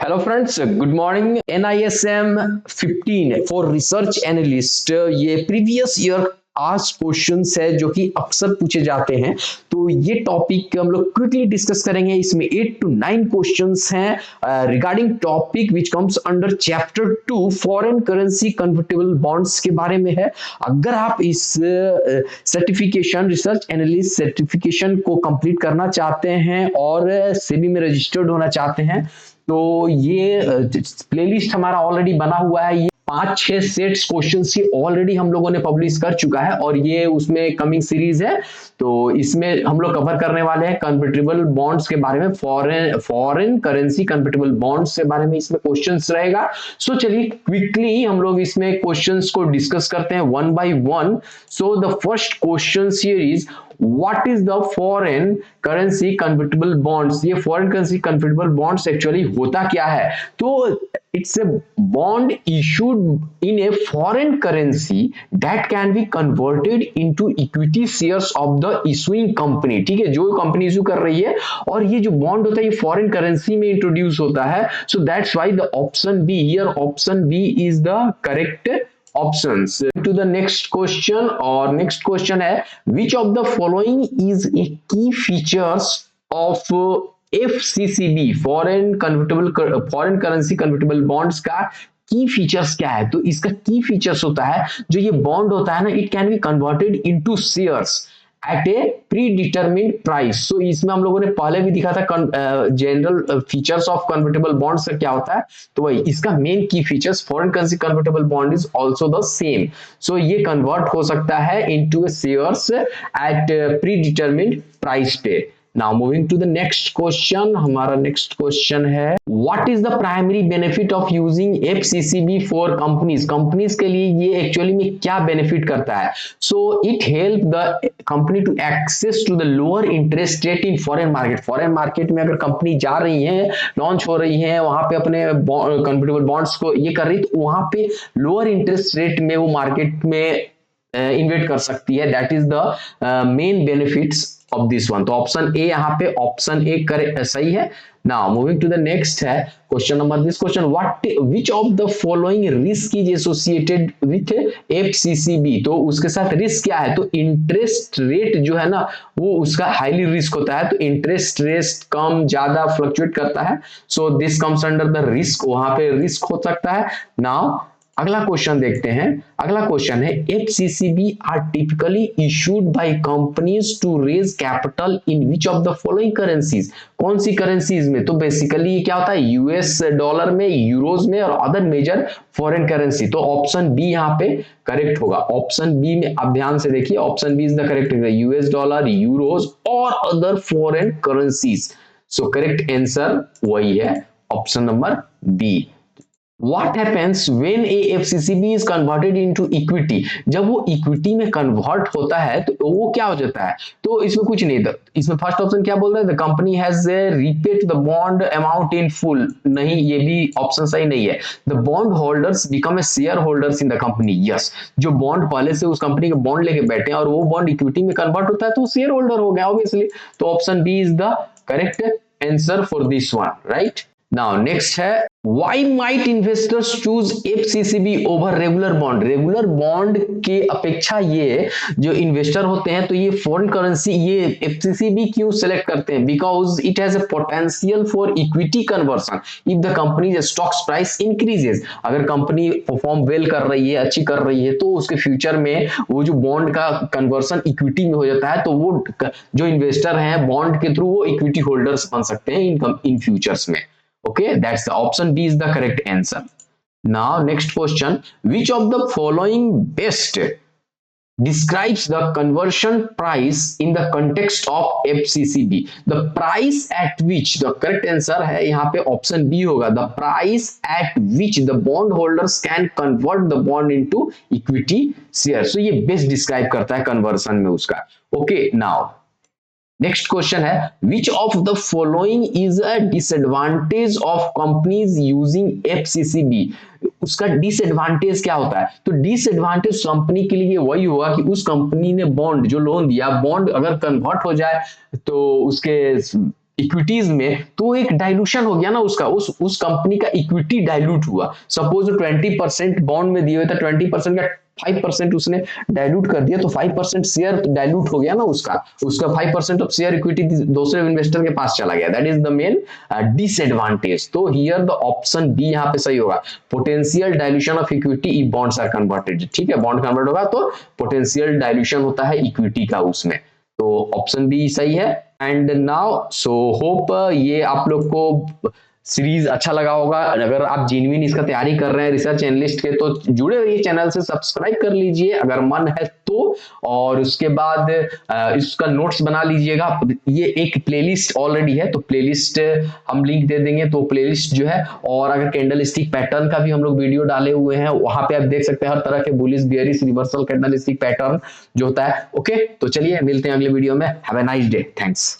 Hello friends, good morning. NISM 15 for research analyst ये previous year आज questions है जो कि अक्सर पूछे जाते हैं। तो ये टॉपिक हम लोग क्विकली डिस्कस करेंगे। इसमें 8 to 9 क्वेश्चंस हैं regarding topic which comes under chapter 2 foreign currency convertible bonds के बारे में है। अगर आप इस सर्टिफिकेशन रिसर्च एनालिस्ट सर्टिफिकेशन को कंप्लीट करना चाहते हैं और सेबी में रजिस्टर्ड होना चाहते हैं तो ये प्लेलिस्ट हमारा ऑलरेडी बना हुआ है। ये 5-6 सेट्स क्वेश्चंस की ऑलरेडी हम लोगों ने पब्लिश कर चुका है और ये उसमें कमिंग सीरीज है। तो इसमें हम लोग कवर करने वाले हैं कन्वर्टेबल बॉन्ड्स के बारे में, फॉरेन करेंसी कन्वर्टेबल बॉन्ड्स के बारे में इसमें क्वेश्चंस रहेगा। सो चलिए क्विकली हम लोग इसमें क्वेश्चंस को डिस्कस करते हैं one by one. So the first question here is what is the foreign currency convertible bonds। ये foreign currency convertible bonds actually होता क्या है? तो it's a bond issued in a foreign currency that can be converted into equity shares of the issuing company। ठीक है, जो company issue कर रही है और ये जो बॉन्ड होता है ये फॉरेन करेंसी में इंट्रोड्यूस होता है। So that's why the option B here, option B is the correct options to the next question। और next question है which of the following is a key features of FCCB foreign currency convertible bonds का की features क्या है? तो इसका की features होता है जो ये बॉन्ड होता है ना, it can be converted into shares at a predetermined price. So इसमें हम लोगों ने पहले भी दिखा था general features of convertible bonds का क्या होता है। तो वही इसका main key features foreign currency convertible bond is also the same. So ये कन्वर्ट हो सकता है into shares at predetermined price पे। Now moving to the next question, हमारा next question है what is the primary benefit of using FCCB for companies। companies के लिए ये actually में क्या benefit करता है? So it help the company to access to the lower interest rate in foreign market। foreign market में अगर कंपनी जा रही है, लॉन्च हो रही है, वहां पे अपने कन्वर्टेबल बॉन्ड्स को ये कर रही है, तो वहां पे लोअर इंटरेस्ट रेट में वो मार्केट में इन्वेस्ट कर सकती है। That is the main benefits of this one. तो ऑप्शन ए यहाँ पे ऑप्शन ए करे सही है। Now moving to the next है question number this question what which of the following risk is associated with FCCB। तो उसके साथ रिस्क क्या है? तो इंटरेस्ट रेट जो है ना वो उसका हाईली रिस्क होता है। तो इंटरेस्ट रेट कम ज्यादा फ्लक्चुएट करता है। So this comes under the risk, वहां पे रिस्क हो सकता है। नाउ अगला क्वेश्चन देखते हैं। अगला क्वेश्चन है FCCB are typically issued by companies to raise capital in which of the following currencies. कौन सी करेंसीज में? तो बेसिकली क्या होता है US डॉलर में, यूरोज में और अदर मेजर फॉरेन करेंसी। तो ऑप्शन बी यहाँ पे करेक्ट होगा। ऑप्शन बी में आप ध्यान से देखिए, option B is the correct, US dollar, euros और other foreign currencies. So correct answer वही है option number B. What happens when a FCCB is converted into equity। जब वो इक्विटी में कन्वर्ट होता है तो वो क्या हो जाता है? तो इसमें कुछ नहीं था। इसमें फर्स्ट ऑप्शन क्या बोल रहा है? The company has repaid the bond amount in full. नहीं, ये भी ऑप्शन सही नहीं है। The bond holders become a share holders in the company. Yes, जो बॉन्ड पहले से उस कंपनी के बॉन्ड लेके बैठे हैं और वो बॉन्ड इक्विटी में कन्वर्ट होता है तो शेयर होल्डर हो गया ऑब्वियसली। तो option B is the correct answer for this one, right. Now next है why might investors choose FCCB over regular bond। Regular bond के अपेक्षा ये जो इन्वेस्टर होते हैं तो ये फॉरेन करेंसी ये FCCB क्यों सिलेक्ट करते हैं? Because it has a potential for equity conversion if the company stocks price increases. अगर कंपनी परफॉर्म वेल कर रही है, अच्छी कर रही है, तो उसके फ्यूचर में वो जो बॉन्ड का कन्वर्सन इक्विटी में हो जाता है तो वो जो इन्वेस्टर हैं बॉन्ड के थ्रू वो इक्विटी होल्डर्स बन सकते हैं इन फ्यूचर्स में। Okay, that's the option B is the correct answer. Now next question, which of the following best describes the conversion price in the context of FCCB। the price at which, the correct answer है यहाँ पे option B होगा, the price at which the bond holders can convert the bond into equity shares। so ये best describe करता है conversion में उसका। Okay, now next question है विच of the following is a disadvantage of companies using FCCB। उसका disadvantage क्या होता है? तो डिसएडवांटेज कंपनी के लिए वही होगा कि उस कंपनी ने बॉन्ड जो लोन दिया, बॉन्ड अगर कन्वर्ट हो जाए तो उसके इक्विटीज में, तो एक डाइल्यूशन हो गया ना उसका, उस कंपनी का इक्विटी डाइल्यूट हुआ। सपोज 20% बॉन्ड में दिए हुए थे, 20% का 5% उसने डाइल्यूट कर दिया, तो 5% शेयर डाइल्यूट हो गया ना उसका 5% ऑफ शेयर इक्विटी दूसरे इन्वेस्टर के पास चला गया। That is the main disadvantage. तो हियर द ऑप्शन बी यहाँ पे सही होगा, potential dilution of equity if bonds are converted. ठीक है, बॉन्ड कन्वर्ट होगा तो पोटेंशियल डाइल्यूशन होता है इक्विटी का उसमें, तो ऑप्शन बी सही है। एंड नाउ सो होप ये आप लोग को सीरीज अच्छा लगा होगा। अगर आप जेन्युइन इसका तैयारी कर रहे हैं रिसर्च एनालिस्ट के, तो जुड़े रहिए चैनल से, सब्सक्राइब कर लीजिए अगर मन है तो, और उसके बाद इसका नोट्स बना लीजिएगा। ये एक प्लेलिस्ट ऑलरेडी है, तो प्लेलिस्ट हम लिंक दे देंगे, तो प्लेलिस्ट जो है, और अगर कैंडल स्टिक पैटर्न का भी हम लोग वीडियो डाले हुए हैं, वहां पे आप देख सकते हैं हर तरह के bullish bearish reversal candle stick pattern जो होता है। ओके, तो चलिए मिलते हैं अगले वीडियो में। Have a nice day, thanks.